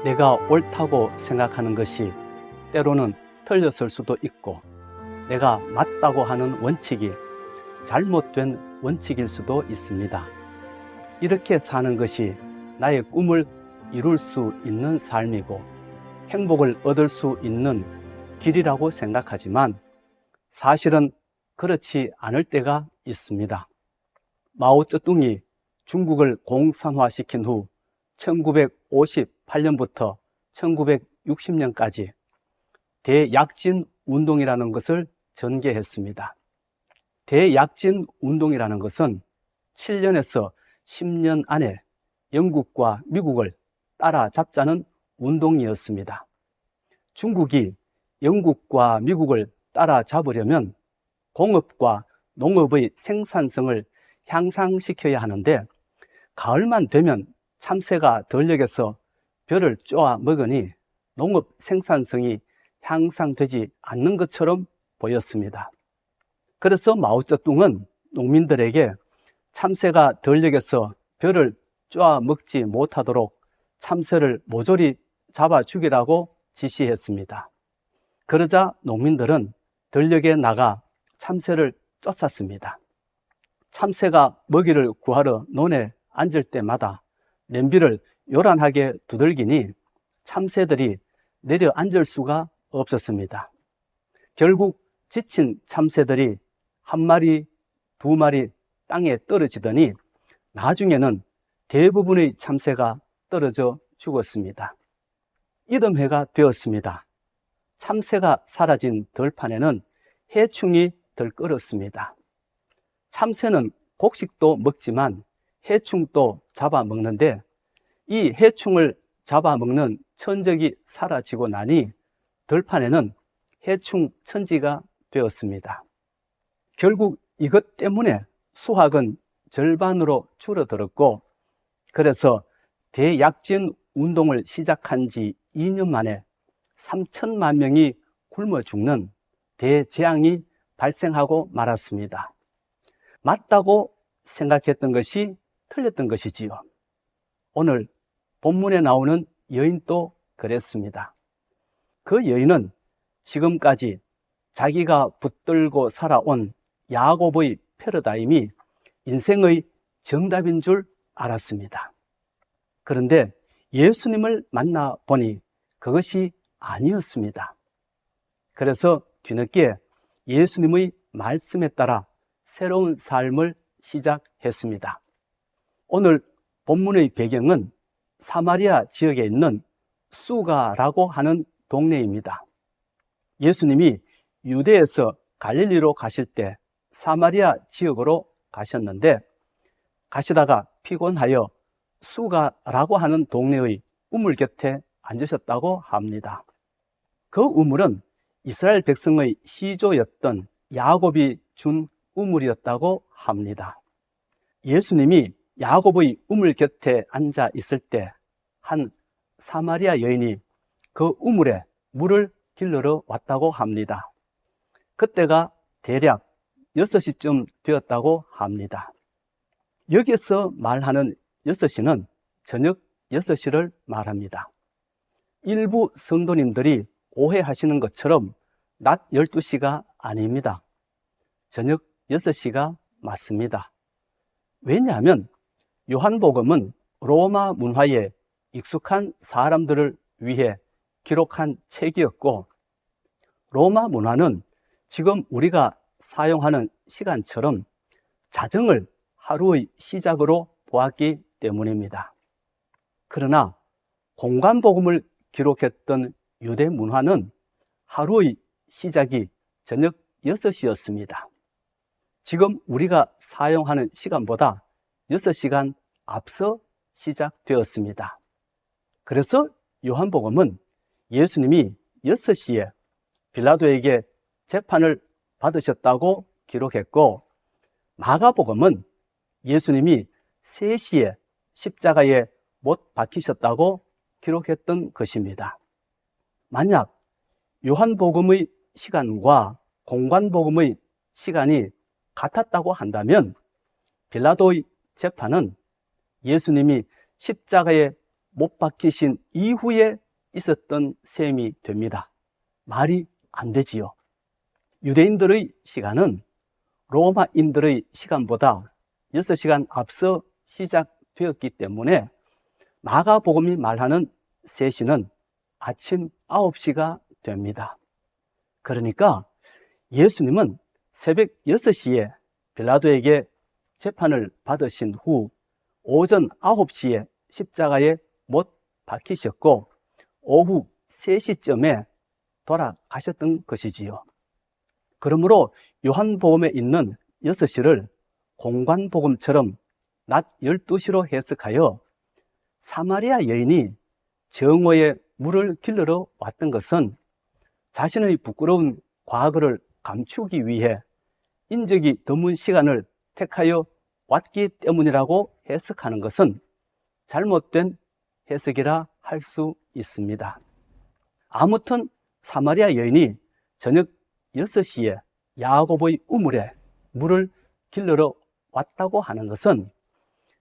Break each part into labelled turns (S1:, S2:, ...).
S1: 내가 옳다고 생각하는 것이 때로는 틀렸을 수도 있고, 내가 맞다고 하는 원칙이 잘못된 원칙일 수도 있습니다. 이렇게 사는 것이 나의 꿈을 이룰 수 있는 삶이고 행복을 얻을 수 있는 길이라고 생각하지만 사실은 그렇지 않을 때가 있습니다. 마오쩌둥이 중국을 공산화시킨 후 1958년부터 1960년까지 대약진 운동이라는 것을 전개했습니다. 대약진 운동이라는 것은 7년에서 10년 안에 영국과 미국을 따라잡자는 운동이었습니다. 중국이 영국과 미국을 따라잡으려면 공업과 농업의 생산성을 향상시켜야 하는데, 가을만 되면 참새가 들녘에서 벼를 쪼아 먹으니 농업 생산성이 향상되지 않는 것처럼 보였습니다. 그래서 마오쩌둥은 농민들에게 참새가 들녘에서 벼를 쪼아 먹지 못하도록 참새를 모조리 잡아 죽이라고 지시했습니다. 그러자 농민들은 들녘에 나가 참새를 쫓았습니다. 참새가 먹이를 구하러 논에 앉을 때마다 냄비를 요란하게 두들기니 참새들이 내려앉을 수가 없었습니다. 결국 지친 참새들이 한 마리, 두 마리 땅에 떨어지더니 나중에는 대부분의 참새가 떨어져 죽었습니다. 이듬해가 되었습니다. 참새가 사라진 들판에는 해충이 들끓었습니다. 참새는 곡식도 먹지만 해충도 잡아먹는데, 이 해충을 잡아먹는 천적이 사라지고 나니 들판에는 해충 천지가 되었습니다. 결국 이것 때문에 수확은 절반으로 줄어들었고, 그래서 대약진 운동을 시작한 지 2년 만에 3천만 명이 굶어 죽는 대재앙이 발생하고 말았습니다. 맞다고 생각했던 것이 틀렸던 것이지요. 오늘 본문에 나오는 여인도 그랬습니다. 그 여인은 지금까지 자기가 붙들고 살아온 야곱의 패러다임이 인생의 정답인 줄 알았습니다. 그런데 예수님을 만나보니 그것이 아니었습니다. 그래서 뒤늦게 예수님의 말씀에 따라 새로운 삶을 시작했습니다. 오늘 본문의 배경은 사마리아 지역에 있는 수가라고 하는 동네입니다. 예수님이 유대에서 갈릴리로 가실 때 사마리아 지역으로 가셨는데, 가시다가 피곤하여 수가라고 하는 동네의 우물 곁에 앉으셨다고 합니다. 그 우물은 이스라엘 백성의 시조였던 야곱이 준 우물이었다고 합니다. 예수님이 야곱의 우물 곁에 앉아 있을 때 한 사마리아 여인이 그 우물에 물을 길러러 왔다고 합니다. 그때가 대략 6시쯤 되었다고 합니다. 여기서 말하는 6시는 저녁 6시를 말합니다. 일부 성도님들이 오해하시는 것처럼 낮 12시가 아닙니다. 저녁 6시가 맞습니다. 왜냐하면 요한복음은 로마 문화에 익숙한 사람들을 위해 기록한 책이었고, 로마 문화는 지금 우리가 사용하는 시간처럼 자정을 하루의 시작으로 보았기 때문입니다. 그러나 공관복음을 기록했던 유대 문화는 하루의 시작이 저녁 6시였습니다. 지금 우리가 사용하는 시간보다 6시간 앞서 시작되었습니다. 그래서 요한복음은 예수님이 6시에 빌라도에게 재판을 받으셨다고 기록했고, 마가복음은 예수님이 3시에 십자가에 못 박히셨다고 기록했던 것입니다. 만약 요한복음의 시간과 공관복음의 시간이 같았다고 한다면 빌라도의 재판은 예수님이 십자가에 못 박히신 이후에 있었던 셈이 됩니다. 말이 안 되지요. 유대인들의 시간은 로마인들의 시간보다 6시간 앞서 시작되었기 때문에 마가복음이 말하는 3시는 아침 9시가 됩니다. 그러니까 예수님은 새벽 6시에 빌라도에게 재판을 받으신 후 오전 9시에 십자가에 못 박히셨고 오후 3시쯤에 돌아가셨던 것이지요. 그러므로 요한복음에 있는 6시를 공관복음처럼 낮 12시로 해석하여 사마리아 여인이 정오에 물을 길러러 왔던 것은 자신의 부끄러운 과거를 감추기 위해 인적이 드문 시간을 택하여 왔기 때문이라고 해석하는 것은 잘못된 해석이라 할 수 있습니다. 아무튼 사마리아 여인이 저녁 6시에 야고보의 우물에 물을 길러러 왔다고 하는 것은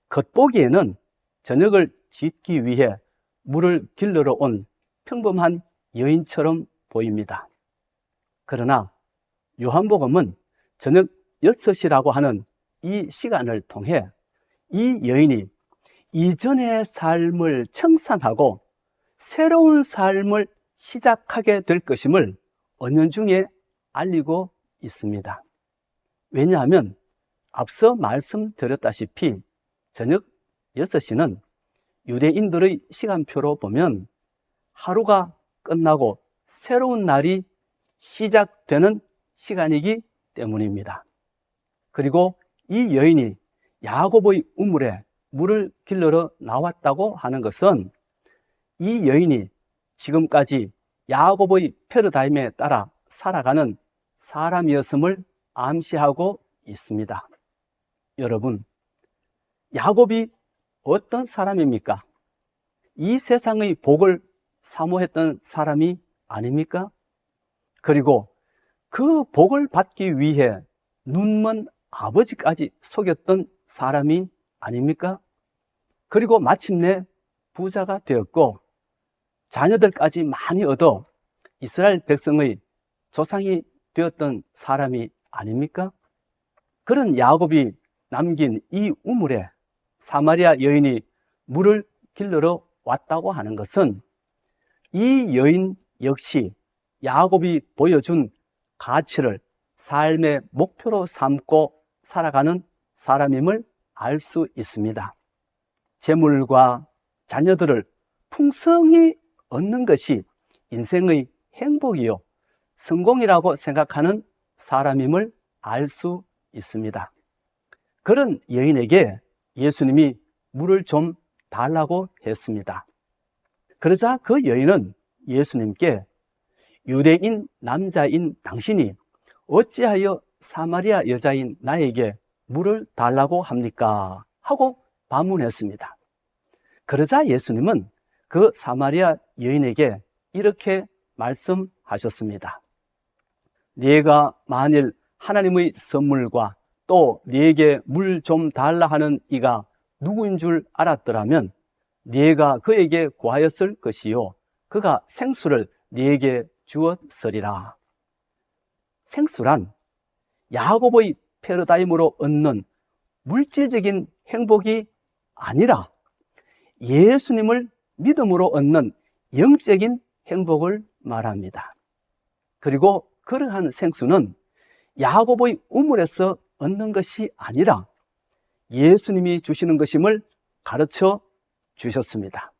S1: 겉보기에는 저녁을 짓기 위해 물을 길러러 온 평범한 여인처럼 보입니다. 그러나 요한복음은 저녁 6시라고 하는 이 시간을 통해 이 여인이 이전의 삶을 청산하고 새로운 삶을 시작하게 될 것임을 은연중에 알리고 있습니다. 왜냐하면 앞서 말씀드렸다시피 저녁 6시는 유대인들의 시간표로 보면 하루가 끝나고 새로운 날이 시작되는 시간이기 때문입니다. 그리고 이 여인이 야고보의 우물에 물을 길러러 나왔다고 하는 것은 이 여인이 지금까지 야고보의 패러다임에 따라 살아가는 사람이었음을 암시하고 있습니다. 여러분, 야곱이 어떤 사람입니까? 이 세상의 복을 사모했던 사람이 아닙니까? 그리고 그 복을 받기 위해 눈먼 아버지까지 속였던 사람이 아닙니까? 그리고 마침내 부자가 되었고 자녀들까지 많이 얻어 이스라엘 백성의 조상이 되었던 사람이 아닙니까? 그런 야곱이 남긴 이 우물에 사마리아 여인이 물을 길러러 왔다고 하는 것은 이 여인 역시 야곱이 보여준 가치를 삶의 목표로 삼고 살아가는 사람임을 알 수 있습니다. 재물과 자녀들을 풍성히 얻는 것이 인생의 행복이요 성공이라고 생각하는 사람임을 알 수 있습니다. 그런 여인에게 예수님이 물을 좀 달라고 했습니다. 그러자 그 여인은 예수님께 유대인 남자인 당신이 어찌하여 사마리아 여자인 나에게 물을 달라고 합니까? 하고 반문했습니다. 그러자 예수님은 그 사마리아 여인에게 이렇게 말씀하셨습니다. 네가 만일 하나님의 선물과 또 네게 물 좀 달라 하는 이가 누구인 줄 알았더라면 네가 그에게 구하였을 것이요 그가 생수를 네게 주었으리라. 생수란 야고보의 패러다임으로 얻는 물질적인 행복이 아니라 예수님을 믿음으로 얻는 영적인 행복을 말합니다. 그리고 그러한 생수는 야고보의 우물에서 얻는 것이 아니라 예수님이 주시는 것임을 가르쳐 주셨습니다.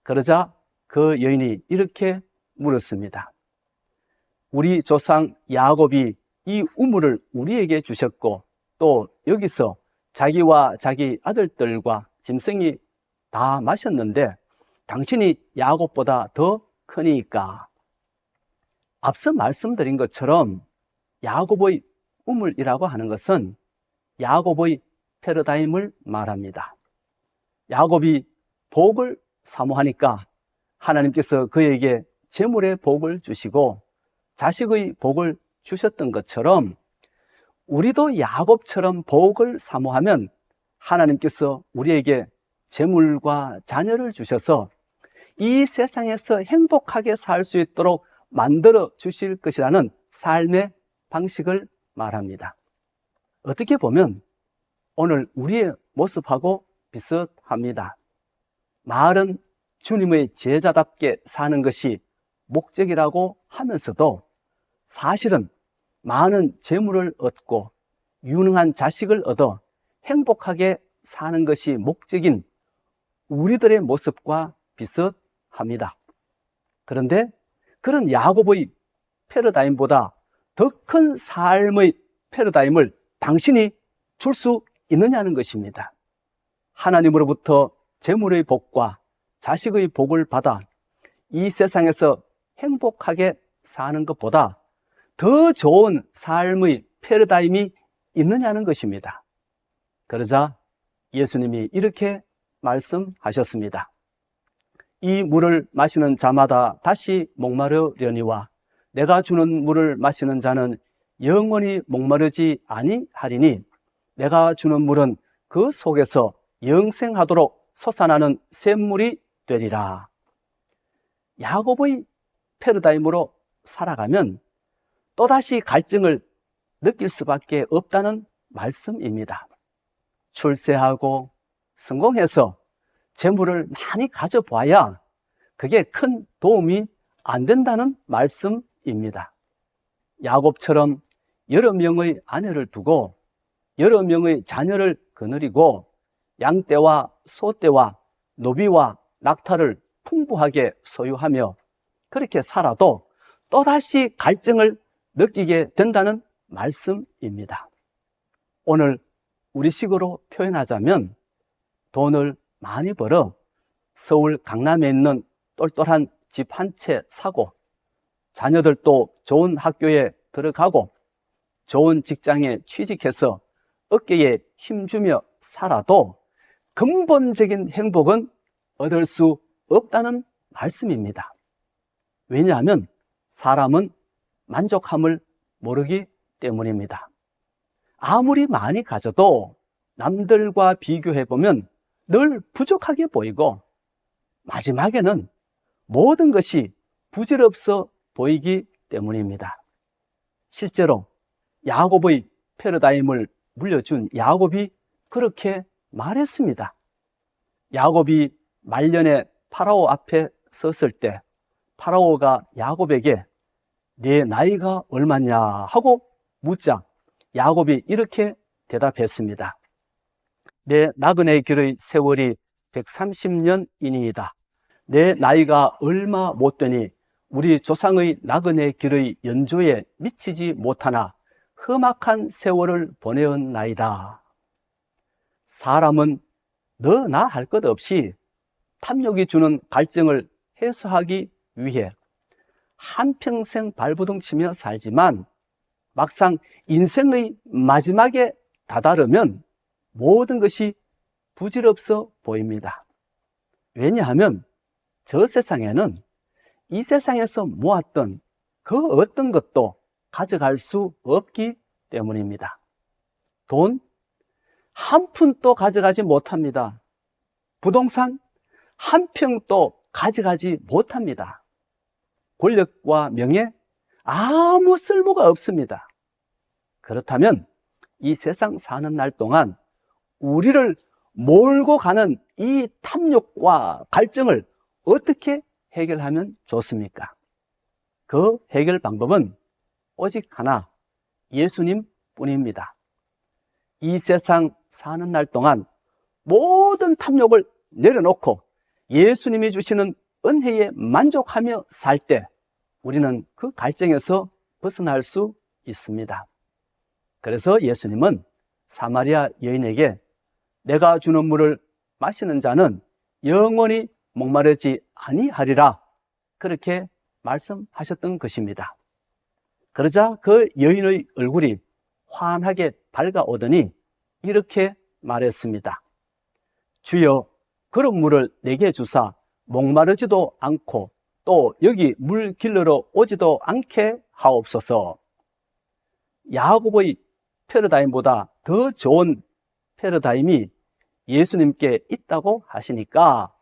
S1: 그러자 그 여인이 이렇게 물었습니다. 우리 조상 야곱이 이 우물을 우리에게 주셨고 또 여기서 자기와 자기 아들들과 짐승이 다 마셨는데 당신이 야곱보다 더 크니까. 앞서 말씀드린 것처럼 야곱의 우물이라고 하는 것은 야곱의 패러다임을 말합니다. 야곱이 복을 사모하니까 하나님께서 그에게 재물의 복을 주시고 자식의 복을 주셨던 것처럼 우리도 야곱처럼 복을 사모하면 하나님께서 우리에게 재물과 자녀를 주셔서 이 세상에서 행복하게 살 수 있도록 만들어 주실 것이라는 삶의 방식을 말합니다. 어떻게 보면 오늘 우리의 모습하고 비슷합니다. 말은 주님의 제자답게 사는 것이 목적이라고 하면서도 사실은 많은 재물을 얻고 유능한 자식을 얻어 행복하게 사는 것이 목적인 우리들의 모습과 비슷합니다. 그런데 그런 야곱의 패러다임보다 더 큰 삶의 패러다임을 당신이 줄 수 있느냐는 것입니다. 하나님으로부터 재물의 복과 자식의 복을 받아 이 세상에서 행복하게 사는 것보다 더 좋은 삶의 패러다임이 있느냐는 것입니다. 그러자 예수님이 이렇게 말씀하셨습니다. 이 물을 마시는 자마다 다시 목마르려니와 내가 주는 물을 마시는 자는 영원히 목마르지 아니하리니 내가 주는 물은 그 속에서 영생하도록 솟아나는 샘물이 되리라. 야곱의 패러다임으로 살아가면 또다시 갈증을 느낄 수밖에 없다는 말씀입니다. 출세하고 성공해서 재물을 많이 가져봐야 그게 큰 도움이 안 된다는 말씀입니다. 야곱처럼 여러 명의 아내를 두고 여러 명의 자녀를 거느리고 양떼와 소떼와 노비와 낙타를 풍부하게 소유하며 그렇게 살아도 또다시 갈증을 느끼게 된다는 말씀입니다. 오늘 우리식으로 표현하자면 돈을 많이 벌어 서울 강남에 있는 똘똘한 집 한 채 사고 자녀들도 좋은 학교에 들어가고 좋은 직장에 취직해서 어깨에 힘주며 살아도 근본적인 행복은 얻을 수 없다는 말씀입니다. 왜냐하면 사람은 만족함을 모르기 때문입니다. 아무리 많이 가져도 남들과 비교해보면 늘 부족하게 보이고 마지막에는 모든 것이 부질없어 보이기 때문입니다. 실제로 야곱의 패러다임을 물려준 야곱이 그렇게 말했습니다. 야곱이 말년에 파라오 앞에 섰을 때 파라오가 야곱에게 네 나이가 얼마냐 하고 묻자 야곱이 이렇게 대답했습니다. 내 나그네 길의 세월이 130년이니이다. 내 나이가 얼마 못 되니 우리 조상의 나그네 길의 연조에 미치지 못하나 험악한 세월을 보내었나이다. 사람은 너나 할 것 없이 탐욕이 주는 갈증을 해소하기 위해 한평생 발부둥치며 살지만 막상 인생의 마지막에 다다르면 모든 것이 부질없어 보입니다. 왜냐하면 저 세상에는 이 세상에서 모았던 그 어떤 것도 가져갈 수 없기 때문입니다. 돈 한 푼도 가져가지 못합니다. 부동산 한 평도 가져가지 못합니다. 권력과 명예 아무 쓸모가 없습니다. 그렇다면 이 세상 사는 날 동안 우리를 몰고 가는 이 탐욕과 갈증을 어떻게 해결하면 좋습니까? 그 해결 방법은 오직 하나, 예수님 뿐입니다. 이 세상 사는 날 동안 모든 탐욕을 내려놓고 예수님이 주시는 은혜에 만족하며 살 때 우리는 그 갈증에서 벗어날 수 있습니다. 그래서 예수님은 사마리아 여인에게 내가 주는 물을 마시는 자는 영원히 목마르지 아니하리라 그렇게 말씀하셨던 것입니다. 그러자 그 여인의 얼굴이 환하게 밝아오더니 이렇게 말했습니다. 주여 그런 물을 내게 주사 목마르지도 않고 또 여기 물 길러러 오지도 않게 하옵소서. 야곱의 패러다임보다 더 좋은 패러다임이 예수님께 있다고 하시니까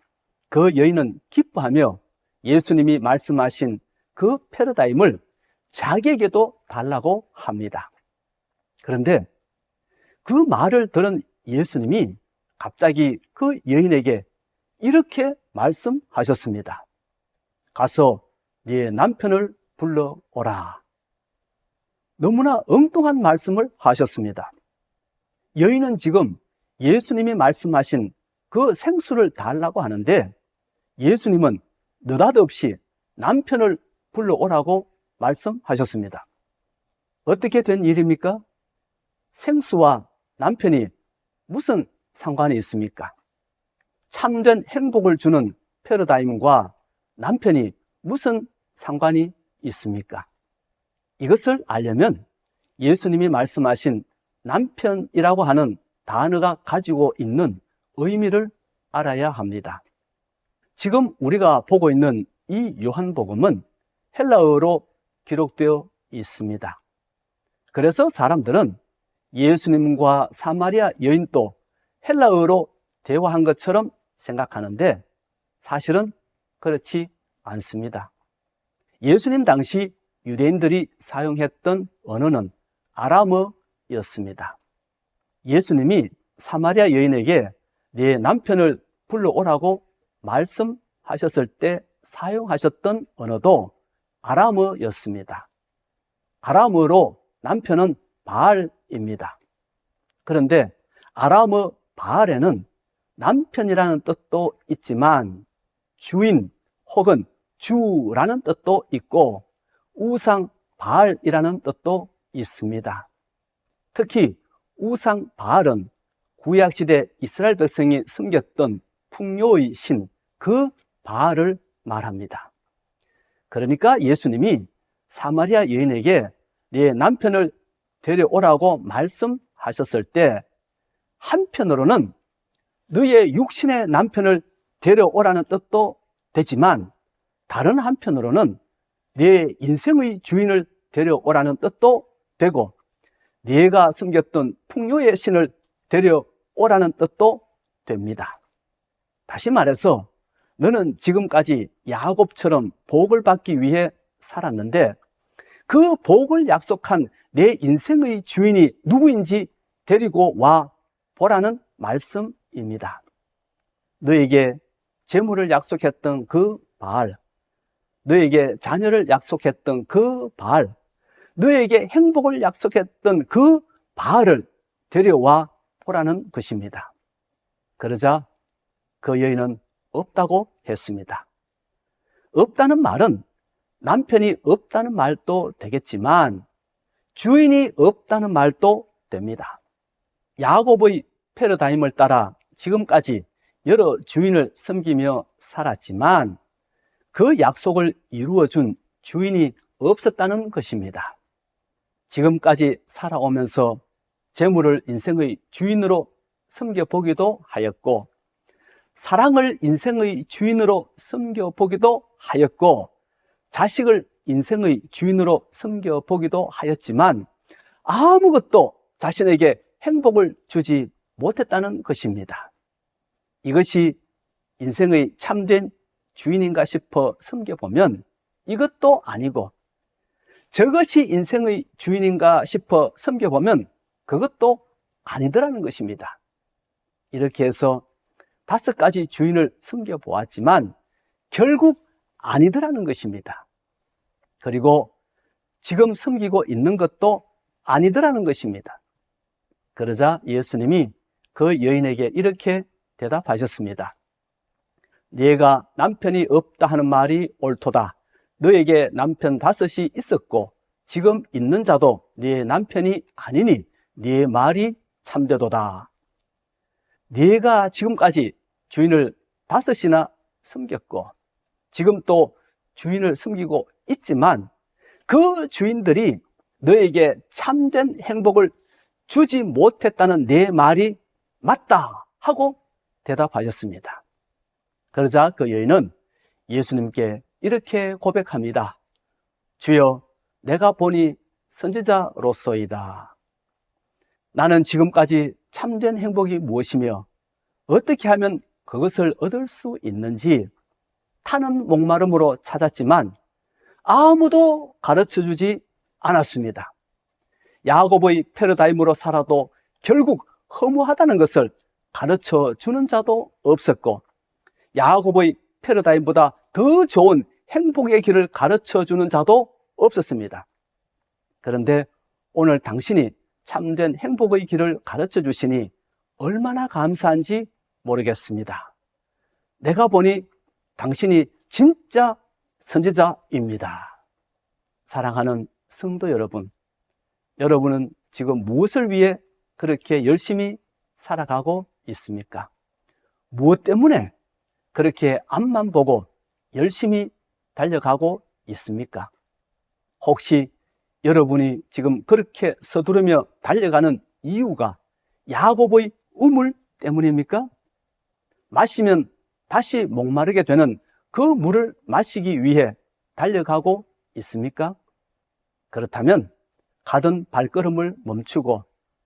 S1: 그 여인은 기뻐하며 예수님이 말씀하신 그 패러다임을 자기에게도 달라고 합니다. 그런데 그 말을 들은 예수님이 갑자기 그 여인에게 이렇게 말씀하셨습니다. 가서 네 남편을 불러오라. 너무나 엉뚱한 말씀을 하셨습니다. 여인은 지금 예수님이 말씀하신 그 생수를 달라고 하는데 예수님은 느닷없이 남편을 불러오라고 말씀하셨습니다. 어떻게 된 일입니까? 생수와 남편이 무슨 상관이 있습니까? 참된 행복을 주는 패러다임과 남편이 무슨 상관이 있습니까? 이것을 알려면 예수님이 말씀하신 남편이라고 하는 단어가 가지고 있는 의미를 알아야 합니다. 지금 우리가 보고 있는 이 요한복음은 헬라어로 기록되어 있습니다. 그래서 사람들은 예수님과 사마리아 여인도 헬라어로 대화한 것처럼 생각하는데 사실은 그렇지 않습니다. 예수님 당시 유대인들이 사용했던 언어는 아람어였습니다. 예수님이 사마리아 여인에게 네 남편을 불러오라고 말씀하셨을 때 사용하셨던 언어도 아람어였습니다. 아람어로 남편은 바알입니다. 그런데 아람어 바알에는 남편이라는 뜻도 있지만 주인 혹은 주라는 뜻도 있고 우상 바알이라는 뜻도 있습니다. 특히 우상 바알은 구약시대 이스라엘 백성이 섬겼던 풍요의 신 그 바알을 말합니다. 그러니까 예수님이 사마리아 여인에게 네 남편을 데려오라고 말씀하셨을 때 한편으로는 너의 육신의 남편을 데려오라는 뜻도 되지만 다른 한편으로는 네 인생의 주인을 데려오라는 뜻도 되고 네가 섬겼던 풍요의 신을 데려오라는 뜻도 됩니다. 다시 말해서 너는 지금까지 야곱처럼 복을 받기 위해 살았는데 그 복을 약속한 내 인생의 주인이 누구인지 데리고 와 보라는 말씀입니다. 너에게 재물을 약속했던 그 바알, 너에게 자녀를 약속했던 그 바알, 너에게 행복을 약속했던 그 바알을 데려와 보라는 것입니다. 그러자 그 여인은 없다고 했습니다. 없다는 말은 남편이 없다는 말도 되겠지만 주인이 없다는 말도 됩니다. 야곱의 패러다임을 따라 지금까지 여러 주인을 섬기며 살았지만 그 약속을 이루어준 주인이 없었다는 것입니다. 지금까지 살아오면서 재물을 인생의 주인으로 섬겨보기도 하였고 사랑을 인생의 주인으로 섬겨보기도 하였고 자식을 인생의 주인으로 섬겨보기도 하였지만 아무것도 자신에게 행복을 주지 못했다는 것입니다. 이것이 인생의 참된 주인인가 싶어 섬겨보면 이것도 아니고 저것이 인생의 주인인가 싶어 섬겨보면 그것도 아니더라는 것입니다. 이렇게 해서 5가지 주인을 섬겨보았지만 결국 아니더라는 것입니다. 그리고 지금 섬기고 있는 것도 아니더라는 것입니다. 그러자 예수님이 그 여인에게 이렇게 대답하셨습니다. 네가 남편이 없다 하는 말이 옳도다. 너에게 남편 5이 있었고 지금 있는 자도 네 남편이 아니니 네 말이 참되도다. 네가 지금까지 주인을 5이나 섬겼고 지금 또 주인을 섬기고 있지만 그 주인들이 너에게 참된 행복을 주지 못했다는 내 말이 맞다 하고 대답하셨습니다. 그러자 그 여인은 예수님께 이렇게 고백합니다. 주여, 내가 보니 선지자로소이다. 나는 지금까지 참된 행복이 무엇이며 어떻게 하면 그것을 얻을 수 있는지 타는 목마름으로 찾았지만 아무도 가르쳐주지 않았습니다. 야곱의 패러다임으로 살아도 결국 허무하다는 것을 가르쳐주는 자도 없었고, 야곱의 패러다임보다 더 좋은 행복의 길을 가르쳐주는 자도 없었습니다. 그런데 오늘 당신이 참된 행복의 길을 가르쳐 주시니 얼마나 감사한지 모르겠습니다. 내가 보니 당신이 진짜 선지자입니다. 사랑하는 성도 여러분, 여러분은 지금 무엇을 위해 그렇게 열심히 살아가고 있습니까? 무엇 때문에 그렇게 앞만 보고 열심히 달려가고 있습니까? 혹시 여러분이 지금 그렇게 서두르며 달려가는 이유가 야곱의 우물 때문입니까? 마시면 다시 목마르게 되는 그 물을 마시기 위해 달려가고 있습니까? 그렇다면 가던 발걸음을 멈추고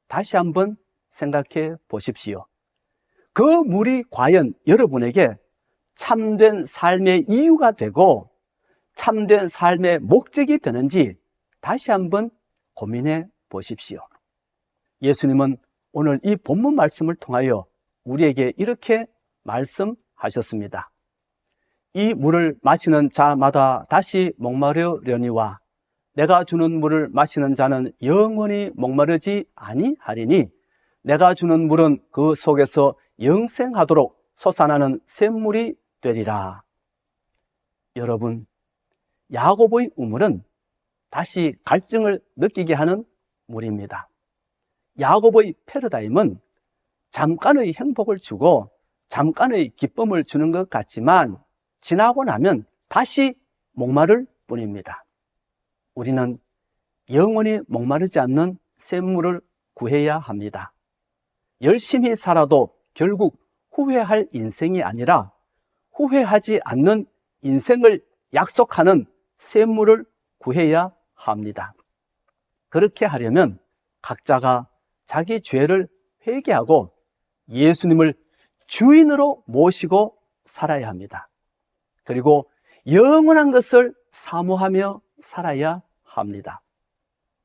S1: 다시 한번 생각해 보십시오. 그 물이 과연 여러분에게 참된 삶의 이유가 되고 참된 삶의 목적이 되는지 다시 한번 고민해 보십시오. 예수님은 오늘 이 본문 말씀을 통하여 우리에게 이렇게 말씀하셨습니다. 이 물을 마시는 자마다 다시 목마르려니와 내가 주는 물을 마시는 자는 영원히 목마르지 아니하리니 내가 주는 물은 그 속에서 영생하도록 솟아나는 샘물이 되리라. 여러분, 야곱의 우물은 다시 갈증을 느끼게 하는 물입니다. 야곱의 패러다임은 잠깐의 행복을 주고 잠깐의 기쁨을 주는 것 같지만 지나고 나면 다시 목마를 뿐입니다. 우리는 영원히 목마르지 않는 샘물을 구해야 합니다. 열심히 살아도 결국 후회할 인생이 아니라 후회하지 않는 인생을 약속하는 샘물을 구해야 합니다. 그렇게 하려면 각자가 자기 죄를 회개하고 예수님을 주인으로 모시고 살아야 합니다. 그리고 영원한 것을 사모하며 살아야 합니다.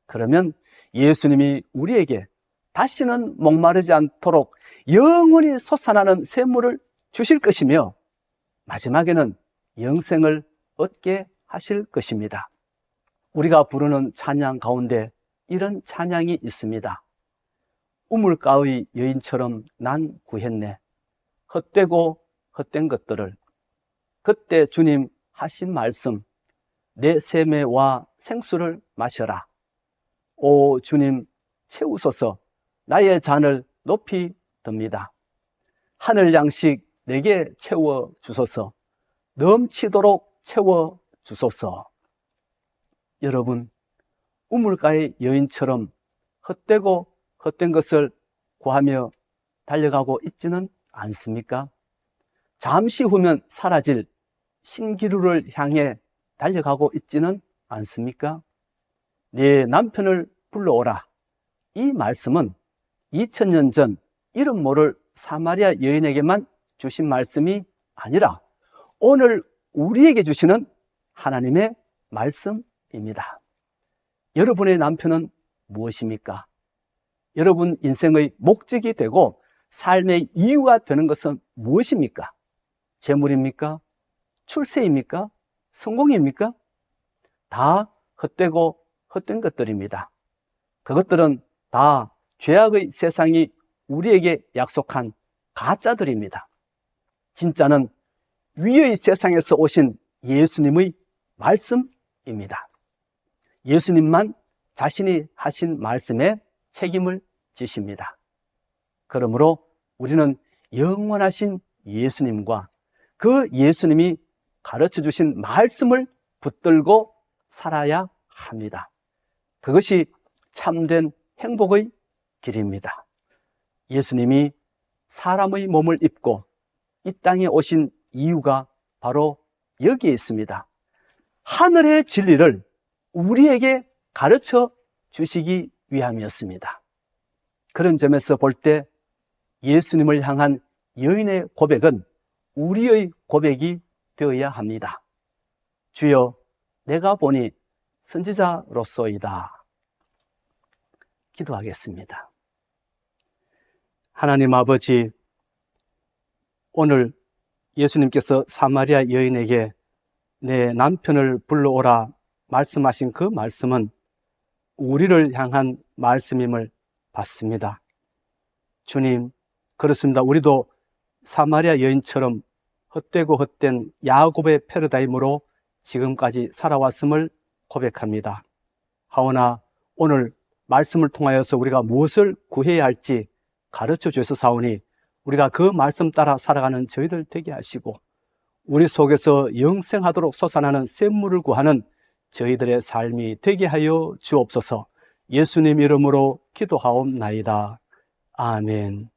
S1: 그러면 예수님이 우리에게 다시는 목마르지 않도록 영원히 솟아나는 샘물을 주실 것이며 마지막에는 영생을 얻게 하실 것입니다. 우리가 부르는 찬양 가운데 이런 찬양이 있습니다. 우물가의 여인처럼 난 구했네. 헛되고 헛된 것들을. 그때 주님 하신 말씀, 내 샘에와 생수를 마셔라. 오 주님 채우소서. 나의 잔을 높이 듭니다. 하늘 양식 내게 채워 주소서. 넘치도록 채워 주소서. 여러분, 우물가의 여인처럼 헛되고 헛된 것을 구하며 달려가고 있지는 않습니까? 잠시 후면 사라질 신기루를 향해 달려가고 있지는 않습니까? 네 남편을 불러오라. 이 말씀은 2000년 전 이름 모를 사마리아 여인에게만 주신 말씀이 아니라 오늘 우리에게 주시는 하나님의 말씀입니다. 여러분의 남편은 무엇입니까? 여러분 인생의 목적이 되고 삶의 이유가 되는 것은 무엇입니까? 재물입니까? 출세입니까? 성공입니까? 다 헛되고 헛된 것들입니다. 그것들은 다 죄악의 세상이 우리에게 약속한 가짜들입니다. 진짜는 위의 세상에서 오신 예수님의 말씀입니다. 예수님만 자신이 하신 말씀에 책임을 지십니다. 그러므로 우리는 영원하신 예수님과 그 예수님이 가르쳐 주신 말씀을 붙들고 살아야 합니다. 그것이 참된 행복의 길입니다. 예수님이 사람의 몸을 입고 이 땅에 오신 이유가 바로 여기에 있습니다. 하늘의 진리를 우리에게 가르쳐 주시기 위함이었습니다. 그런 점에서 볼 때 예수님을 향한 여인의 고백은 우리의 고백이 되어야 합니다. 주여, 내가 보니 선지자로소이다. 기도하겠습니다. 하나님 아버지, 오늘 예수님께서 사마리아 여인에게 내 남편을 불러오라 말씀하신 그 말씀은 우리를 향한 말씀임을 받습니다. 주님, 그렇습니다. 우리도 사마리아 여인처럼 헛되고 헛된 야곱의 패러다임으로 지금까지 살아왔음을 고백합니다. 하오나 오늘 말씀을 통하여서 우리가 무엇을 구해야 할지 가르쳐 주셔서사오니 우리가 그 말씀 따라 살아가는 저희들 되게 하시고 우리 속에서 영생하도록 솟아나는 샘물을 구하는 저희들의 삶이 되게 하여 주옵소서. 예수님 이름으로 기도하옵나이다. 아멘.